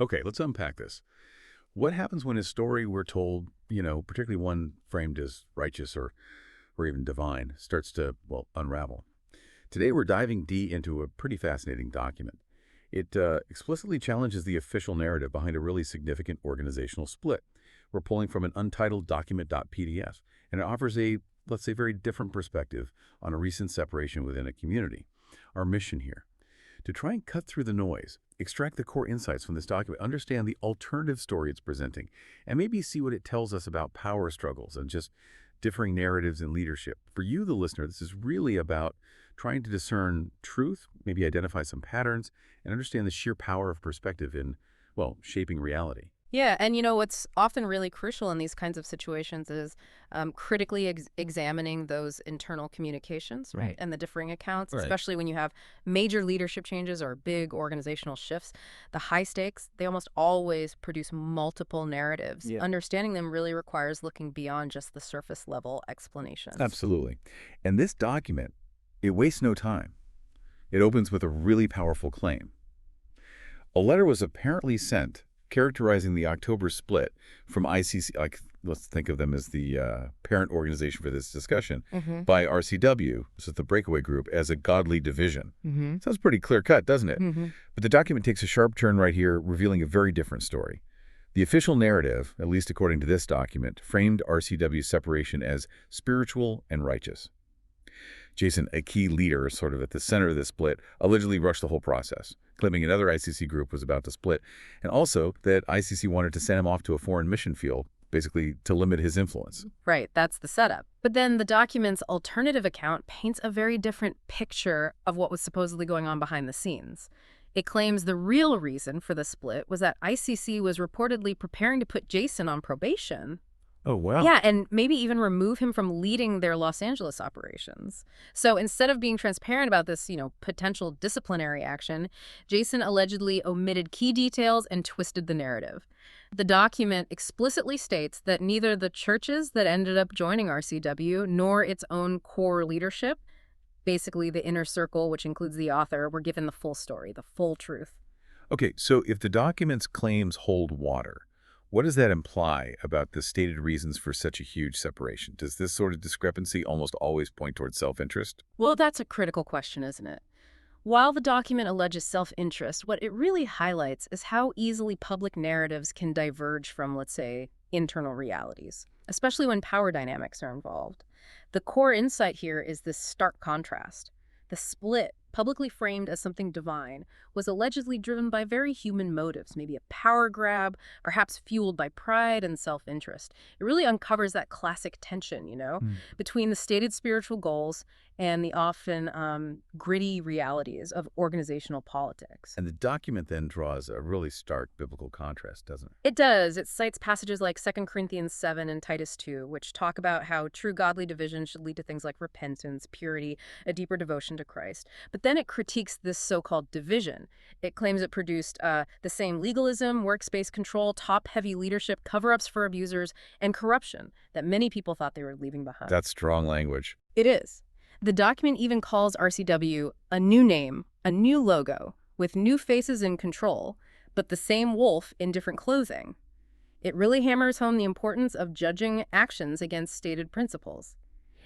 Okay, let's unpack this. What happens when a story we're told, particularly one framed as righteous or even divine, starts to, well, unravel? Today we're diving deep into a pretty fascinating document. It explicitly challenges the official narrative behind a really significant organizational split. We're pulling from an untitled document.pdf, and it offers a, let's say, very different perspective on a recent separation within a community. Our mission here: to try and cut through the noise, extract the core insights from this document, understand the alternative story it's presenting, and maybe see what it tells us about power struggles and just differing narratives in leadership. For you, the listener, this is really about trying to discern truth, maybe identify some patterns, and understand the sheer power of perspective in, well, shaping reality. Yeah, and what's often really crucial in these kinds of situations is critically examining those internal communications, right, Right. and the differing accounts, Right. especially when you have major leadership changes or big organizational shifts. The high stakes, they almost always produce multiple narratives. Yeah. Understanding them really requires looking beyond just the surface level explanations. Absolutely. And this document, it wastes no time. It opens with a really powerful claim. A letter was apparently sent characterizing the October split from ICC, like let's think of them as the parent organization for this discussion, Mm-hmm. by RCW, this is the breakaway group, as a godly division. Mm-hmm. Sounds pretty clear-cut, doesn't it? Mm-hmm. But the document takes a sharp turn right here, revealing a very different story. The official narrative, at least according to this document, framed RCW's separation as spiritual and righteous. Jason, a key leader sort of at the center of this split, allegedly rushed the whole process, claiming another ICC group was about to split, and also that ICC wanted to send him off to a foreign mission field, basically to limit his influence. Right, that's the setup. But then the document's alternative account paints a very different picture of what was supposedly going on behind the scenes. It claims the real reason for the split was that ICC was reportedly preparing to put Jason on probation. Oh, wow. Yeah, and maybe even remove him from leading their Los Angeles operations. So instead of being transparent about this, potential disciplinary action, Jason allegedly omitted key details and twisted the narrative. The document explicitly states that neither the churches that ended up joining RCW nor its own core leadership, basically the inner circle, which includes the author, were given the full story, the full truth. Okay, so if the document's claims hold water, what does that imply about the stated reasons for such a huge separation? Does this sort of discrepancy almost always point towards self-interest? Well, that's a critical question, isn't it? While the document alleges self-interest, what it really highlights is how easily public narratives can diverge from, let's say, internal realities, especially when power dynamics are involved. The core insight here is this stark contrast. The split, publicly framed as something divine, was allegedly driven by very human motives, maybe a power grab, perhaps fueled by pride and self-interest. It really uncovers that classic tension, between the stated spiritual goals and the often gritty realities of organizational politics. And the document then draws a really stark biblical contrast, doesn't it? It does. It cites passages like 2 Corinthians 7 and Titus 2, which talk about how true godly division should lead to things like repentance, purity, a deeper devotion to Christ. But then it critiques this so-called division. It claims it produced the same legalism, workspace control, top-heavy leadership, cover-ups for abusers, and corruption that many people thought they were leaving behind. That's strong language. It is. The document even calls RCW a new name, a new logo, with new faces in control, but the same wolf in different clothing. It really hammers home the importance of judging actions against stated principles.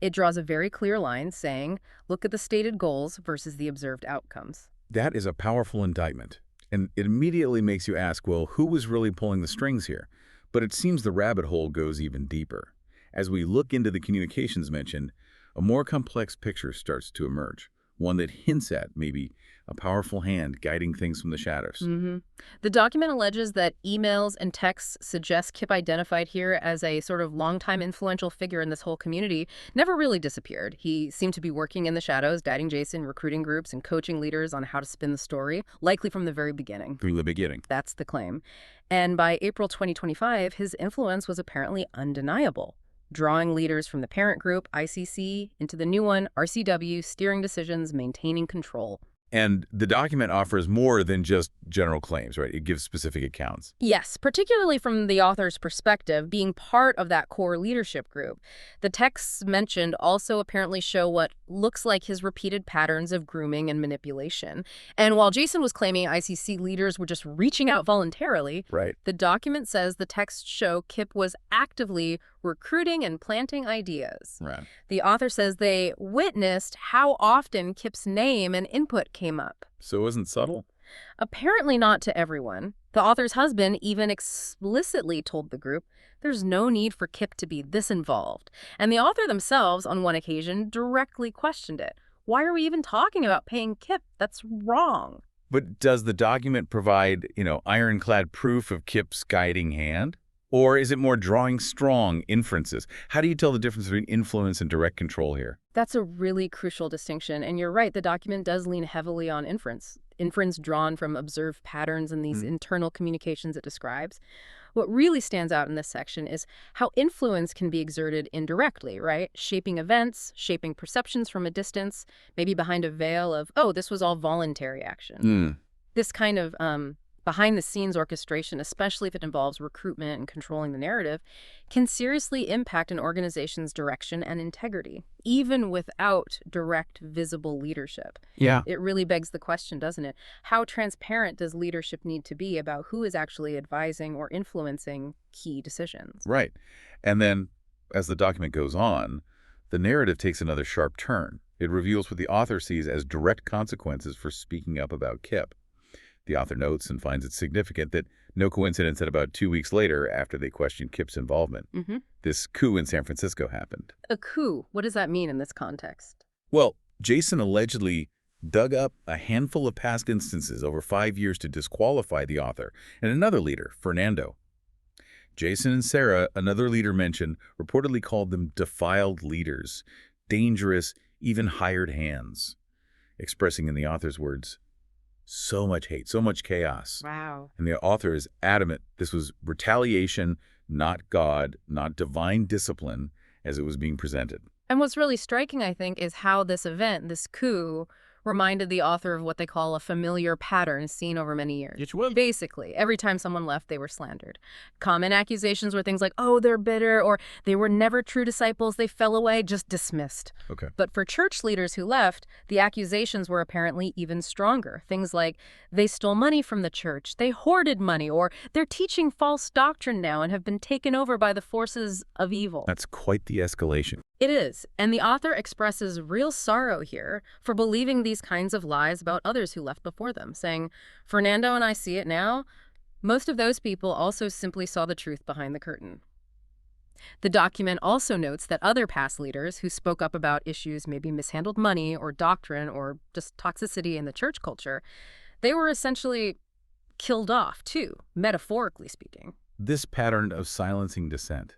It draws a very clear line saying, look at the stated goals versus the observed outcomes. That is a powerful indictment. And it immediately makes you ask, well, who was really pulling the strings here? But it seems the rabbit hole goes even deeper. As we look into the communications mentioned, a more complex picture starts to emerge, one that hints at maybe a powerful hand guiding things from the shadows. Mm-hmm. The document alleges that emails and texts suggest Kip, identified here as a sort of longtime influential figure in this whole community, never really disappeared. He seemed to be working in the shadows, guiding Jason, recruiting groups, and coaching leaders on how to spin the story, likely from the very beginning. From the beginning. That's the claim. And by April 2025, his influence was apparently undeniable, drawing leaders from the parent group, ICC, into the new one, RCW, steering decisions, maintaining control. And the document offers more than just general claims, right? It gives specific accounts. Yes, particularly from the author's perspective, being part of that core leadership group. The texts mentioned also apparently show what looks like his repeated patterns of grooming and manipulation. And while Jason was claiming ICC leaders were just reaching out voluntarily, Right. the document says the texts show Kip was actively recruiting and planting ideas. Right. The author says they witnessed how often Kip's name and input came up. So it wasn't subtle? Apparently not to everyone. The author's husband even explicitly told the group there's no need for Kip to be this involved. And the author themselves, on one occasion, directly questioned it. Why are we even talking about paying Kip? That's wrong. But does the document provide, ironclad proof of Kip's guiding hand? Or is it more drawing strong inferences? How do you tell the difference between influence and direct control here? That's a really crucial distinction. And you're right, the document does lean heavily on inference. Inference drawn from observed patterns in these internal communications it describes. What really stands out in this section is how influence can be exerted indirectly, right? Shaping events, shaping perceptions from a distance, maybe behind a veil of, oh, this was all voluntary action. This kind of behind-the-scenes orchestration, especially if it involves recruitment and controlling the narrative, can seriously impact an organization's direction and integrity, even without direct, visible leadership. Yeah. It really begs the question, doesn't it? How transparent does leadership need to be about who is actually advising or influencing key decisions? Right. And then, as the document goes on, the narrative takes another sharp turn. It reveals what the author sees as direct consequences for speaking up about Kip. The author notes and finds it significant that no coincidence that about 2 weeks later, after they questioned Kip's involvement, this coup in San Francisco happened. A coup, what does that mean in this context? Well, Jason allegedly dug up a handful of past instances over 5 years to disqualify the author and another leader, Fernando. Jason and Sarah, another leader mentioned, reportedly called them defiled leaders, dangerous, even hired hands, expressing in the author's words, so much hate, so much chaos. Wow. And the author is adamant this was retaliation, not God, not divine discipline, as it was being presented. And what's really striking, I think, is how this event, this coup, reminded the author of what they call a familiar pattern seen over many years. Basically, every time someone left, they were slandered. Common accusations were things like, oh, they're bitter, or they were never true disciples, they fell away, just dismissed. Okay. But for church leaders who left, the accusations were apparently even stronger. Things like, they stole money from the church, they hoarded money, or they're teaching false doctrine now and have been taken over by the forces of evil. That's quite the escalation. It is, and the author expresses real sorrow here for believing these kinds of lies about others who left before them, saying, Fernando and I see it now. Most of those people also simply saw the truth behind the curtain. The document also notes that other past leaders who spoke up about issues, maybe mishandled money or doctrine or just toxicity in the church culture, they were essentially killed off too, metaphorically speaking. This pattern of silencing dissent,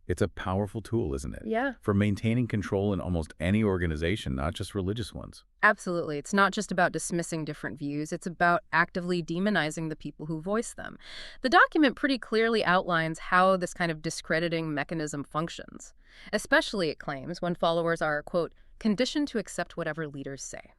it's a powerful tool, isn't it? Yeah. For maintaining control in almost any organization, not just religious ones. Absolutely. It's not just about dismissing different views. It's about actively demonizing the people who voice them. The document pretty clearly outlines how this kind of discrediting mechanism functions, especially, it claims, when followers are, quote, conditioned to accept whatever leaders say.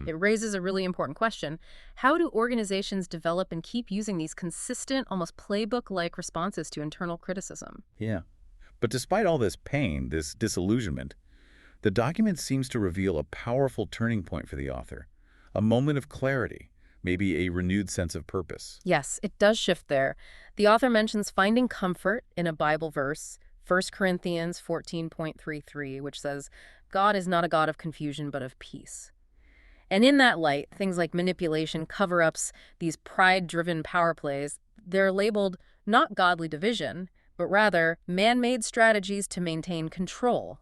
It raises a really important question. How do organizations develop and keep using these consistent, almost playbook-like responses to internal criticism? Yeah. But despite all this pain, this disillusionment, the document seems to reveal a powerful turning point for the author, a moment of clarity, maybe a renewed sense of purpose. Yes, it does shift there. The author mentions finding comfort in a Bible verse, 1 Corinthians 14.33, which says, God is not a God of confusion, but of peace. And in that light, things like manipulation, cover-ups, these pride-driven power plays, they're labeled not godly division, but rather man-made strategies to maintain control.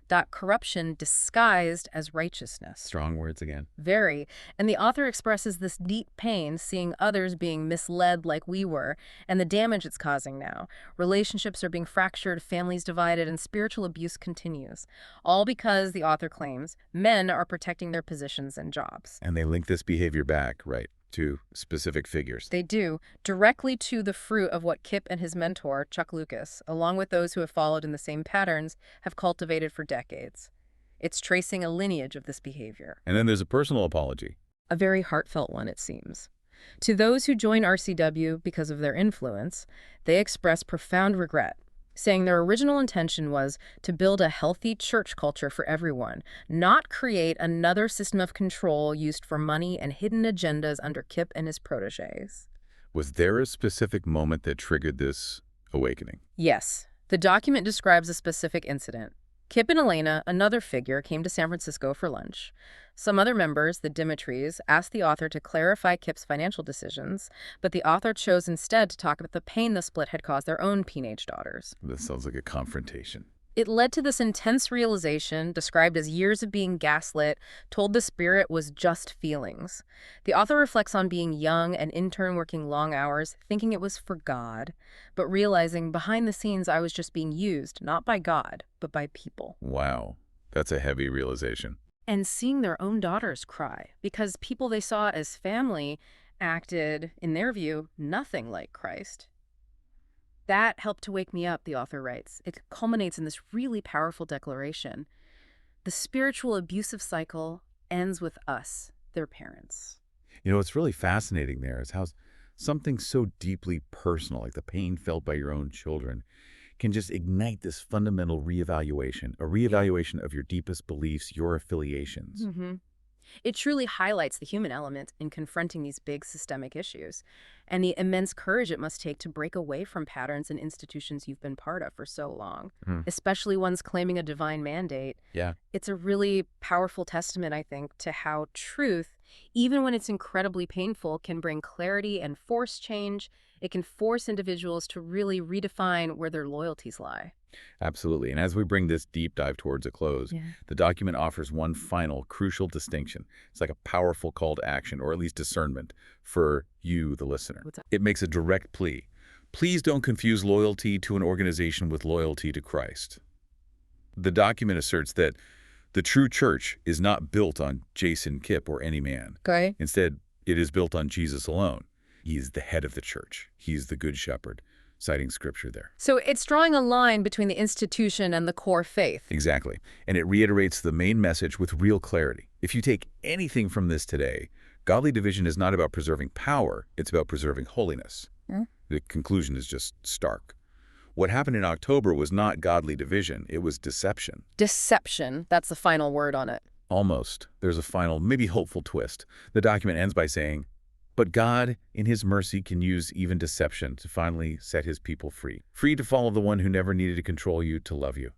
That corruption disguised as righteousness. Strong words again. Very. And the author expresses this deep pain seeing others being misled like we were, and the damage it's causing now. Relationships are being fractured, families divided, and spiritual abuse continues. All because, the author claims, men are protecting their positions and jobs. And they link this behavior back, right, to specific figures. They do, directly to the fruit of what Kip and his mentor, Chuck Lucas, along with those who have followed in the same patterns, have cultivated for decades. It's tracing a lineage of this behavior. And then there's a personal apology. A very heartfelt one, it seems. To those who join RCW because of their influence, they express profound regret, saying their original intention was to build a healthy church culture for everyone, not create another system of control used for money and hidden agendas under Kip and his protégés. Was there a specific moment that triggered this awakening? Yes, the document describes a specific incident. Kip and Elena, another figure, came to San Francisco for lunch. Some other members, the Dimitris, asked the author to clarify Kip's financial decisions, but the author chose instead to talk about the pain the split had caused their own teenage daughters. This sounds like a confrontation. It led to this intense realization, described as years of being gaslit, told the spirit was just feelings. The author reflects on being young, an intern working long hours, thinking it was for God, but realizing behind the scenes I was just being used, not by God, but by people. Wow, that's a heavy realization. And seeing their own daughters cry, because people they saw as family acted, in their view, nothing like Christ. That helped to wake me up, the author writes. It culminates in this really powerful declaration. The spiritual abusive cycle ends with us, their parents. You know, what's really fascinating there is how something so deeply personal, like the pain felt by your own children, can just ignite this fundamental reevaluation, a reevaluation of your deepest beliefs, your affiliations. It truly highlights the human element in confronting these big systemic issues and the immense courage it must take to break away from patterns and institutions you've been part of for so long, especially ones claiming a divine mandate. Yeah. It's a really powerful testament, I think, to how truth, even when it's incredibly painful, can bring clarity and force change. It can force individuals to really redefine where their loyalties lie. Absolutely. And as we bring this deep dive towards a close, the document offers one final crucial distinction. It's like a powerful call to action, or at least discernment, for you, the listener. What's that? It makes a direct plea. Please don't confuse loyalty to an organization with loyalty to Christ. The document asserts that the true church is not built on Jason, Kip, or any man. Okay. Instead, it is built on Jesus alone. He is the head of the church. He's the good shepherd, citing scripture there. So it's drawing a line between the institution and the core faith. Exactly. And it reiterates the main message with real clarity. If you take anything from this today, godly division is not about preserving power, it's about preserving holiness. The conclusion is just stark. What happened in October was not godly division, it was deception. Deception, that's the final word on it. Almost. There's a final, maybe hopeful twist. The document ends by saying, but God, in his mercy, can use even deception to finally set his people free. Free to follow the one who never needed to control you, to love you.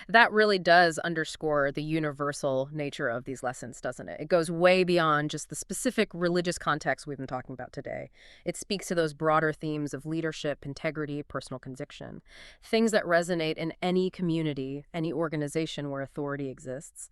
That really does underscore the universal nature of these lessons, doesn't it? It goes way beyond just the specific religious context we've been talking about today. It speaks to those broader themes of leadership, integrity, personal conviction, things that resonate in any community, any organization where authority exists.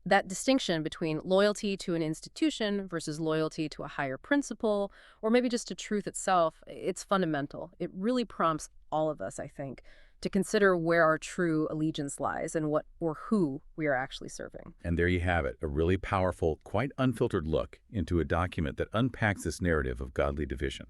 That distinction between loyalty to an institution versus loyalty to a higher principle, or maybe just to truth itself, it's fundamental. It really prompts all of us, I think, to consider where our true allegiance lies and what or who we are actually serving. And there you have it, a really powerful, quite unfiltered look into a document that unpacks this narrative of godly division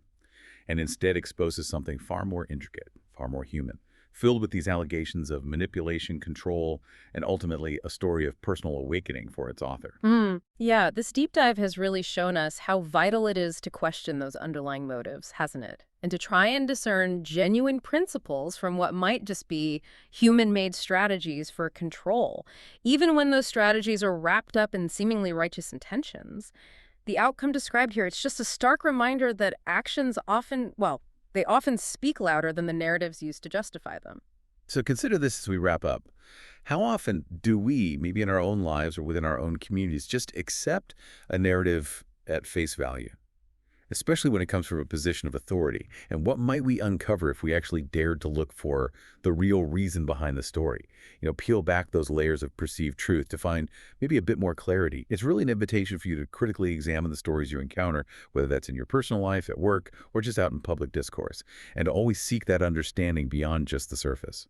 and instead exposes something far more intricate, far more human, filled with these allegations of manipulation, control, and ultimately a story of personal awakening for its author. Yeah, this deep dive has really shown us how vital it is to question those underlying motives, hasn't it? And to try and discern genuine principles from what might just be human-made strategies for control, even when those strategies are wrapped up in seemingly righteous intentions. The outcome described here, it's just a stark reminder that actions often, well, they often speak louder than the narratives used to justify them. So consider this as we wrap up. How often do we, maybe in our own lives or within our own communities, just accept a narrative at face value, especially when it comes from a position of authority? And what might we uncover if we actually dared to look for the real reason behind the story? Peel back those layers of perceived truth to find maybe a bit more clarity. It's really an invitation for you to critically examine the stories you encounter, whether that's in your personal life, at work, or just out in public discourse, and to always seek that understanding beyond just the surface.